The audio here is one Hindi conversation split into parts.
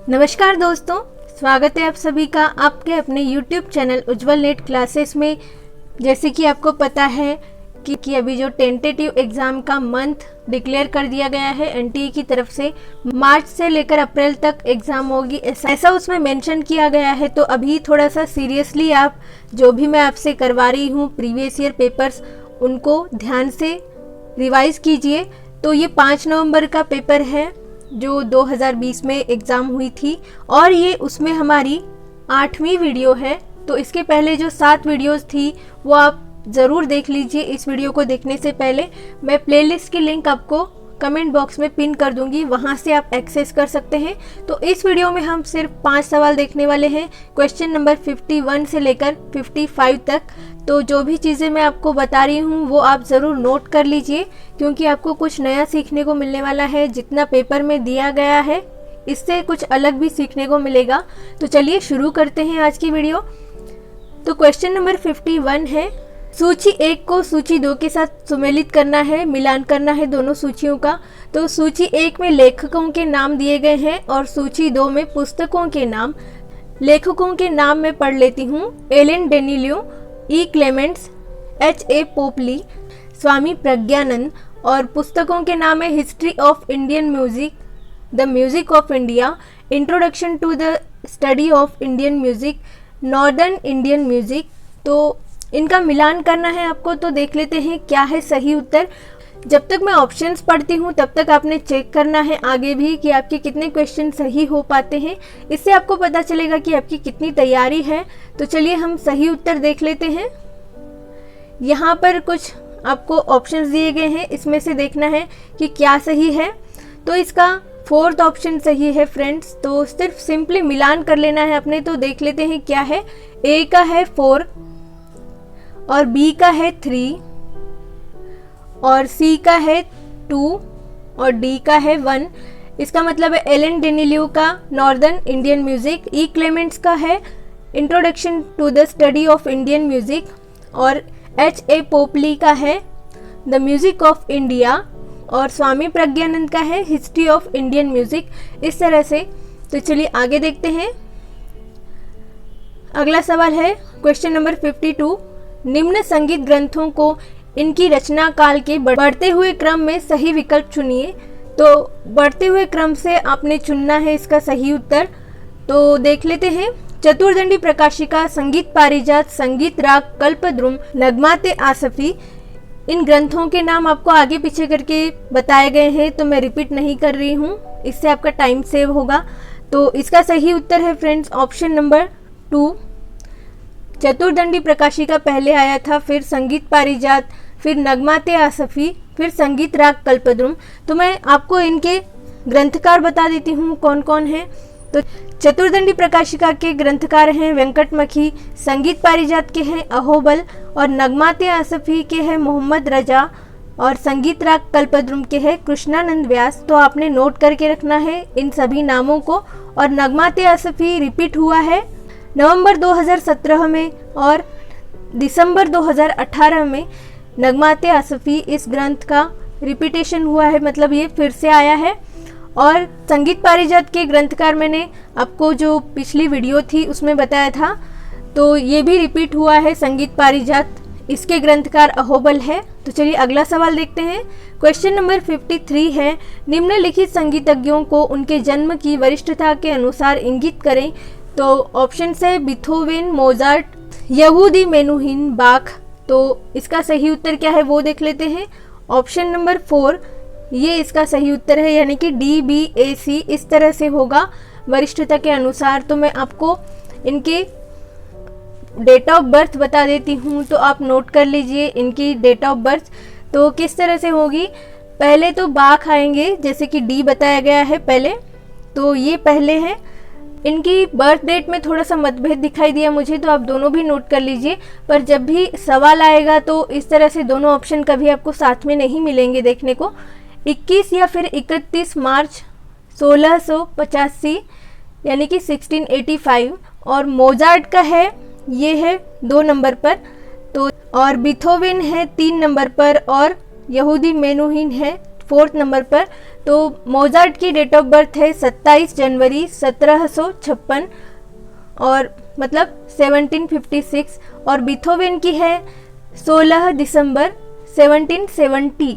नमस्कार दोस्तों, स्वागत है आप सभी का आपके अपने YouTube चैनल उज्जवल नेट क्लासेस में। जैसे कि आपको पता है कि अभी जो टेंटेटिव एग्ज़ाम का मंथ डिक्लेयर कर दिया गया है एनटीए की तरफ से, मार्च से लेकर अप्रैल तक एग्ज़ाम होगी, ऐसा उसमें मेंशन किया गया है। तो अभी थोड़ा सा सीरियसली आप जो भी मैं आपसे करवा रही हूँ प्रीवियस ईयर पेपर्स, उनको ध्यान से रिवाइज़ कीजिए। तो ये 5 नवंबर का पेपर है जो 2020 में एग्ज़ाम हुई थी और ये उसमें हमारी 8वीं वीडियो है। तो इसके पहले जो 7 वीडियोस थी वो आप ज़रूर देख लीजिए। इस वीडियो को देखने से पहले मैं प्लेलिस्ट की लिंक आपको कमेंट बॉक्स में पिन कर दूंगी, वहाँ से आप एक्सेस कर सकते हैं। तो इस वीडियो में हम सिर्फ 5 सवाल देखने वाले हैं, क्वेश्चन नंबर 51 से लेकर 55 तक। तो जो भी चीज़ें मैं आपको बता रही हूँ वो आप ज़रूर नोट कर लीजिए, क्योंकि आपको कुछ नया सीखने को मिलने वाला है। जितना पेपर में दिया गया है इससे कुछ अलग भी सीखने को मिलेगा। तो चलिए शुरू करते हैं आज की वीडियो। तो क्वेश्चन नंबर 51 है, सूची 1 को सूची 2 के साथ सुमेलित करना है, मिलान करना है दोनों सूचियों का। तो सूची 1 में लेखकों के नाम दिए गए हैं और सूची 2 में पुस्तकों के नाम। लेखकों के नाम मैं पढ़ लेती हूँ। Alain Danielou, E Clements, H.A. Popley, Swami Prajnanananda. और पुस्तकों के नाम है history of Indian music, the music of India, introduction to the study of Indian music, northern Indian music. तो इनका मिलान करना है आपको। तो देख लेते हैं क्या है सही उत्तर। जब तक मैं ऑप्शंस पढ़ती हूँ तब तक आपने चेक करना है आगे भी कि आपके कितने क्वेश्चन सही हो पाते हैं। इससे आपको पता चलेगा कि आपकी कितनी तैयारी है। तो चलिए हम सही उत्तर देख लेते हैं। यहाँ पर कुछ आपको ऑप्शंस दिए गए हैं, इसमें से देखना है कि क्या सही है। तो इसका 4th ऑप्शन सही है फ्रेंड्स। तो सिर्फ सिंपली मिलान कर लेना है अपने। तो देख लेते हैं क्या है। ए का है 4 और बी का है 3 और सी का है 2 और डी का है 1। इसका मतलब है एलन डेनिलियो का northern Indian music, E Clements का है introduction to the study of Indian music और H.A. पोपली का है द म्यूजिक ऑफ इंडिया और स्वामी प्रज्ञानंद का है हिस्ट्री ऑफ इंडियन म्यूजिक। इस तरह से। तो चलिए आगे देखते हैं। अगला सवाल है क्वेश्चन नंबर 52, निम्न संगीत ग्रंथों को इनकी रचना काल के बढ़ते हुए क्रम में सही विकल्प चुनिए। तो बढ़ते हुए क्रम से आपने चुनना है इसका सही उत्तर। तो देख लेते हैं। चतुर्दंडी प्रकाशिका, संगीत पारिजात, संगीत राग कल्पद्रुम, नगमाते आसफी। इन ग्रंथों के नाम आपको आगे पीछे करके बताए गए हैं, तो मैं रिपीट नहीं कर रही हूँ, इससे आपका टाइम सेव होगा। तो इसका सही उत्तर है फ्रेंड्स ऑप्शन नंबर 2। चतुर्दंडी प्रकाशिका पहले आया था, फिर संगीत पारिजात, फिर नगमाते आसफी, फिर संगीत राग कल्पद्रुम। तो मैं आपको इनके ग्रंथकार बता देती हूँ कौन कौन है। तो चतुर्दंडी प्रकाशिका के ग्रंथकार हैं वेंकटमखी, संगीत पारिजात के हैं अहोबल और नगमाते आसफी के हैं मोहम्मद रजा और संगीत राग कल्पद्रुम के हैं कृष्णानंद व्यास। तो आपने नोट करके रखना है इन सभी नामों को। और नगमाते आसफी रिपीट हुआ है नवंबर 2017 में और दिसंबर 2018 में। नगमाते आसफी इस ग्रंथ का रिपीटेशन हुआ है, मतलब ये फिर से आया है। और संगीत पारिजात के ग्रंथकार मैंने आपको जो पिछली वीडियो थी उसमें बताया था, तो ये भी रिपीट हुआ है संगीत पारिजात। इसके ग्रंथकार अहोबल है। तो चलिए अगला सवाल देखते हैं। क्वेश्चन नंबर 53 है, निम्नलिखित संगीतज्ञों को उनके जन्म की वरिष्ठता के अनुसार इंगित करें। तो ऑप्शन है बीथोवेन, मोजार्ट, यहूदी मेनुहिन, बाख। तो इसका सही उत्तर क्या है वो देख लेते हैं। ऑप्शन नंबर 4 ये इसका सही उत्तर है, यानी कि DBAC इस तरह से होगा वरिष्ठता के अनुसार। तो मैं आपको इनके डेट ऑफ बर्थ बता देती हूँ, तो आप नोट कर लीजिए इनकी डेट ऑफ बर्थ। तो किस तरह से होगी, पहले तो बाख आएंगे, जैसे कि D बताया गया है पहले, तो ये पहले हैं। इनकी बर्थ डेट में थोड़ा सा मतभेद दिखाई दिया मुझे, तो आप दोनों भी नोट कर लीजिए। पर जब भी सवाल आएगा तो इस तरह से दोनों ऑप्शन कभी आपको साथ में नहीं मिलेंगे देखने को। 21 या फिर 31 मार्च 1685 यानी कि 1685। और मोजार्ट का है, ये है 2 नंबर पर। तो और बीथोवेन है 3 नंबर पर और यहूदी मेनुहिन है 4th नंबर पर। तो मोजार्ट की डेट ऑफ बर्थ है 27 जनवरी 1756 और मतलब 1756, और बीथोवेन की है 16 दिसंबर 1770,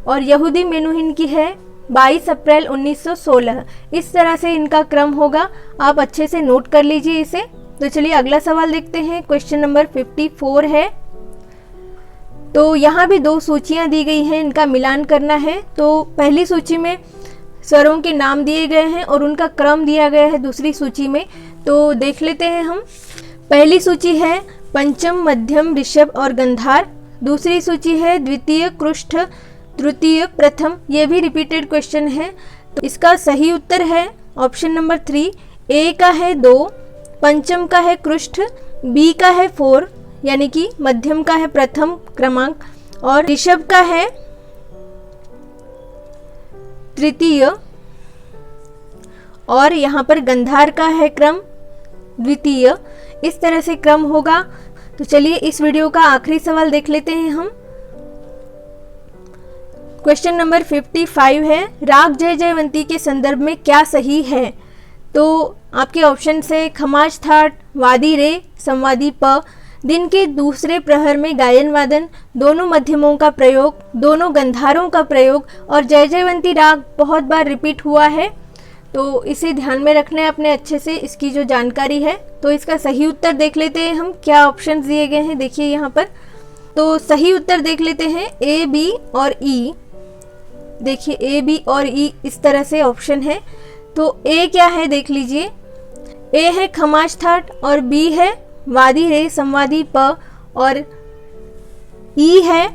और यहूदी मेनुहिन की है 22 अप्रैल 1916। इस तरह से इनका क्रम होगा, आप अच्छे से नोट कर लीजिए इसे। तो चलिए अगला सवाल देखते हैं। क्वेश्चन नंबर 54 है। तो यहाँ भी दो सूचियाँ दी गई हैं, इनका मिलान करना है। तो पहली सूची में स्वरों के नाम दिए गए हैं और उनका क्रम दिया गया है दूसरी सूची में। तो देख लेते हैं हम। पहली सूची है पंचम, मध्यम, ऋषभ और गंधार। दूसरी सूची है द्वितीय, कृष्ठ, तृतीय, प्रथम। ये भी रिपीटेड क्वेश्चन है। तो इसका सही उत्तर है ऑप्शन नंबर 3। ए का है 2, पंचम का है कृष्ठ, बी का है 4 यानी कि मध्यम का है प्रथम क्रमांक, और ऋषभ का है तृतीय, और यहाँ पर गंधार का है क्रम द्वितीय। इस तरह से क्रम होगा। तो चलिए इस वीडियो का आखिरी सवाल देख लेते हैं हम। क्वेश्चन नंबर 55 है, राग जय जयवंती के संदर्भ में क्या सही है? तो आपके ऑप्शन है खमाज थाट, वादी रे, संवादी प, दिन के दूसरे प्रहर में गायन वादन, दोनों मध्यमों का प्रयोग, दोनों गंधारों का प्रयोग, और जय जयवंती राग बहुत बार रिपीट हुआ है। तो इसे ध्यान में रखना है अपने अच्छे से, इसकी जो जानकारी है। तो इसका सही उत्तर देख लेते हैं हम, क्या ऑप्शन दिए गए हैं देखिए यहाँ पर। तो सही उत्तर देख लेते हैं ए, बी और ई। देखिए ए, बी और ई इस तरह से ऑप्शन है। तो ए क्या है देख लीजिए, ए है खमाज थाट और बी है वादी रे, संवादी प, और ई है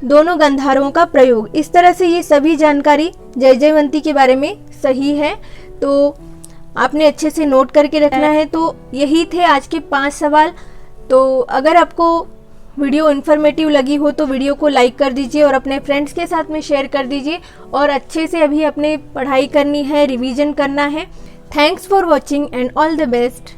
दोनों गंधारों का प्रयोग। इस तरह से ये सभी जानकारी जय जयवंती के बारे में सही है। तो आपने अच्छे से नोट करके रखना है। तो यही थे आज के 5 सवाल। तो अगर आपको वीडियो इन्फॉर्मेटिव लगी हो तो वीडियो को लाइक कर दीजिए और अपने फ्रेंड्स के साथ में शेयर कर दीजिए, और अच्छे से अभी अपने पढ़ाई करनी है, रिवीजन करना है। Thanks for watching and all the best.